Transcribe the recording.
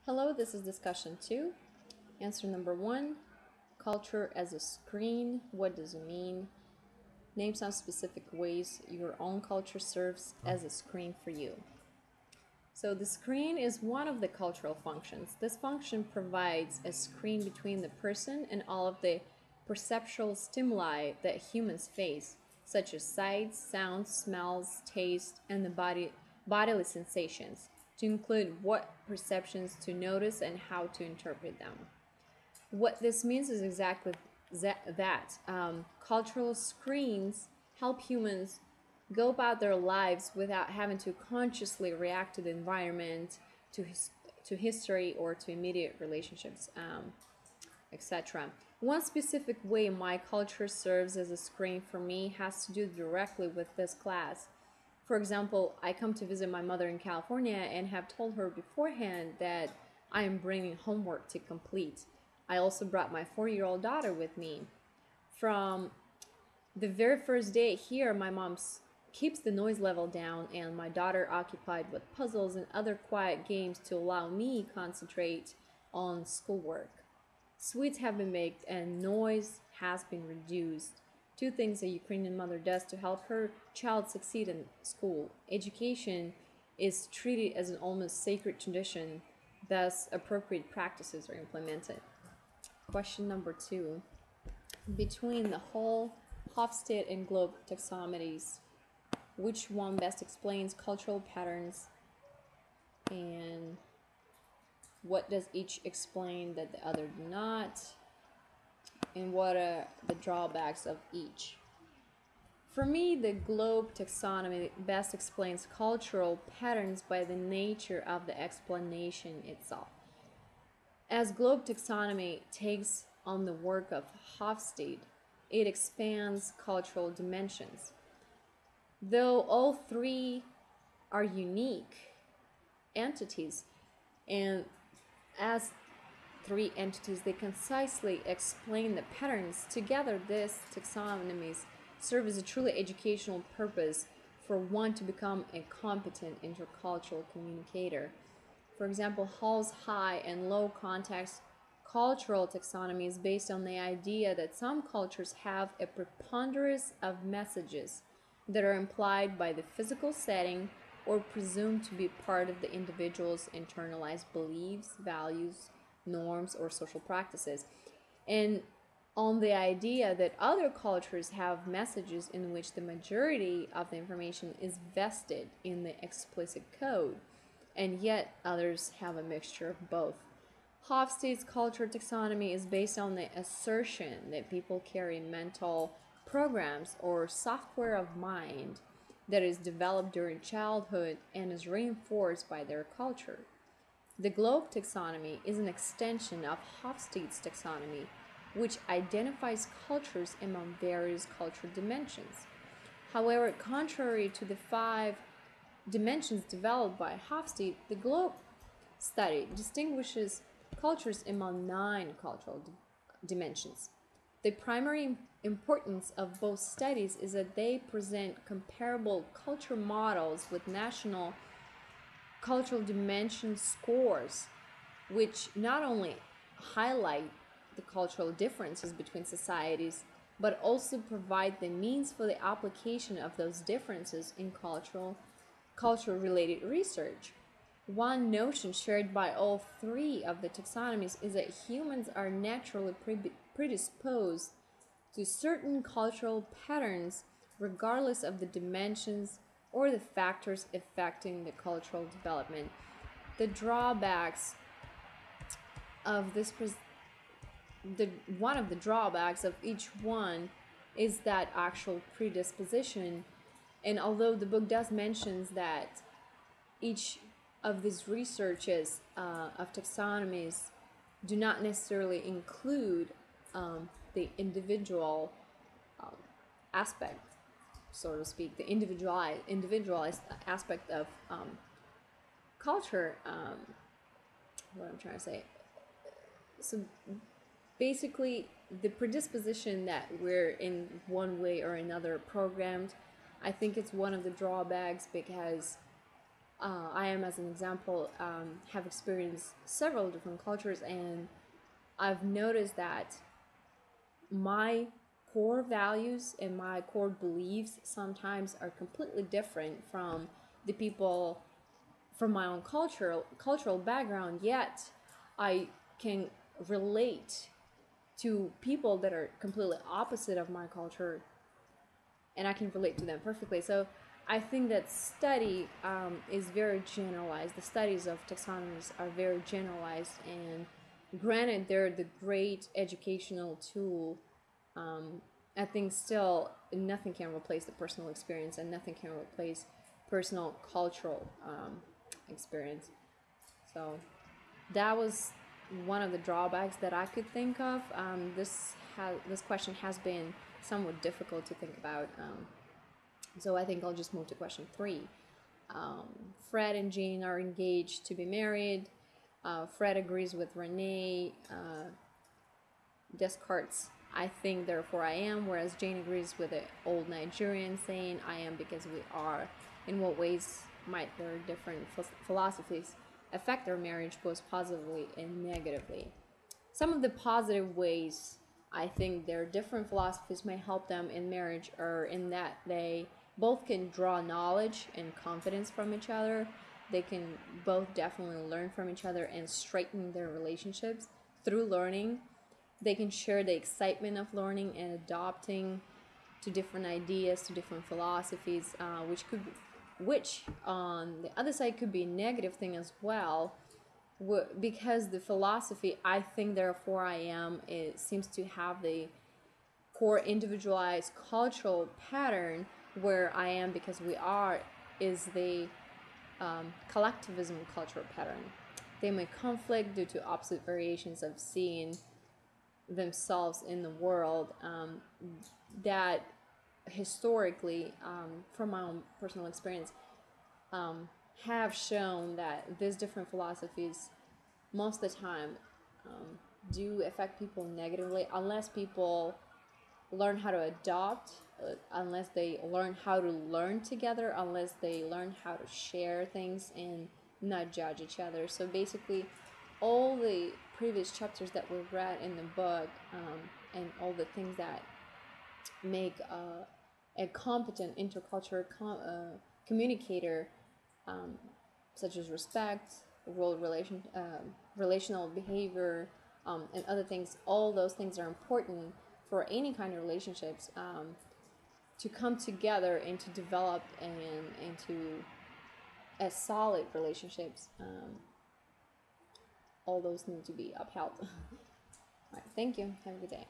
Hello, this is discussion 2. Answer number 1. Culture as a screen. What does it mean? Name some specific ways your own culture serves as a screen for you. So the screen is one of the cultural functions. This function provides a screen between the person and all of the perceptual stimuli that humans face, such as sights, sounds, smells, taste, and the bodily sensations, to include what perceptions to notice and how to interpret them. What this means is exactly that. Cultural screens help humans go about their lives without having to consciously react to the environment, to history, or to immediate relationships, etc. One specific way my culture serves as a screen for me has to do directly with this class. For example, I come to visit my mother in California and have told her beforehand that I am bringing homework to complete. I also brought my 4-year-old daughter with me. From the very first day here, my mom keeps the noise level down and my daughter occupied with puzzles and other quiet games to allow me concentrate on schoolwork. Sweets have been baked and noise has been reduced. Two things a Ukrainian mother does to help her child succeed in school. Education is treated as an almost sacred tradition, thus appropriate practices are implemented. Question number 2. Between the whole, Hofstede, and Globe taxonomies, which one best explains cultural patterns, and what does each explain that the other do not, and what are the drawbacks of each? For me, the Globe taxonomy best explains cultural patterns by the nature of the explanation itself. As Globe taxonomy takes on the work of Hofstede, it expands cultural dimensions. Though all three are unique entities, and as three entities, they concisely explain the patterns. Together, these taxonomies serve as a truly educational purpose for one to become a competent intercultural communicator. For example, Hall's high and low context cultural taxonomy is based on the idea that some cultures have a preponderance of messages that are implied by the physical setting or presumed to be part of the individual's internalized beliefs, values, norms, or social practices, and on the idea that other cultures have messages in which the majority of the information is vested in the explicit code, and yet others have a mixture of both. Hofstede's culture taxonomy is based on the assertion that people carry mental programs or software of mind that is developed during childhood and is reinforced by their culture. The Globe taxonomy is an extension of Hofstede's taxonomy, which identifies cultures among various cultural dimensions. However, contrary to the 5 dimensions developed by Hofstede, the Globe study distinguishes cultures among 9 cultural dimensions. The primary importance of both studies is that they present comparable culture models with national cultural dimension scores, which not only highlight the cultural differences between societies, but also provide the means for the application of those differences in culture-related research. One notion shared by all 3 of the taxonomies is that humans are naturally predisposed to certain cultural patterns regardless of the dimensions or the factors affecting the cultural development. The drawbacks of this one of the drawbacks of each one is that actual predisposition, and although the book does mention that each of these researches of taxonomies do not necessarily include the individual aspect, so to speak, the individualized aspect of culture. What I'm trying to say. So basically, the predisposition that we're in one way or another programmed, I think it's one of the drawbacks, because I am, as an example, have experienced several different cultures, and I've noticed that my core values and my core beliefs sometimes are completely different from the people from my own cultural background, yet I can relate to people that are completely opposite of my culture, and I can relate to them perfectly. So I think that study is very generalized. The studies of taxonomies are very generalized, and granted, they're the great educational tool. I think still nothing can replace the personal experience, and nothing can replace personal cultural experience. So that was one of the drawbacks that I could think of. This question has been somewhat difficult to think about. So I think I'll just move to question 3. Fred and Jean are engaged to be married. Fred agrees with Renee. Descartes, I think, therefore I am, whereas Jane agrees with the old Nigerian saying, I am because we are. In what ways might their different philosophies affect their marriage, both positively and negatively? Some of the positive ways I think their different philosophies may help them in marriage are in that they both can draw knowledge and confidence from each other. They can both definitely learn from each other and strengthen their relationships through learning. They can share the excitement of learning and adopting to different ideas, to different philosophies, which on the other side could be a negative thing as well, because the philosophy, I think, therefore I am, it seems to have the core individualized cultural pattern, where I am because we are is the collectivism cultural pattern. They may conflict due to opposite variations of seeing themselves in the world, that historically, from my own personal experience, have shown that these different philosophies most of the time do affect people negatively, unless people learn how to adopt, unless they learn how to learn together, unless they learn how to share things and not judge each other. So basically, all the previous chapters that we've read in the book, and all the things that make a competent intercultural communicator, such as respect, relational behavior, and other things, all those things are important for any kind of relationships, to come together and to develop and into a solid relationships. All those need to be upheld. All right, thank you. Have a good day.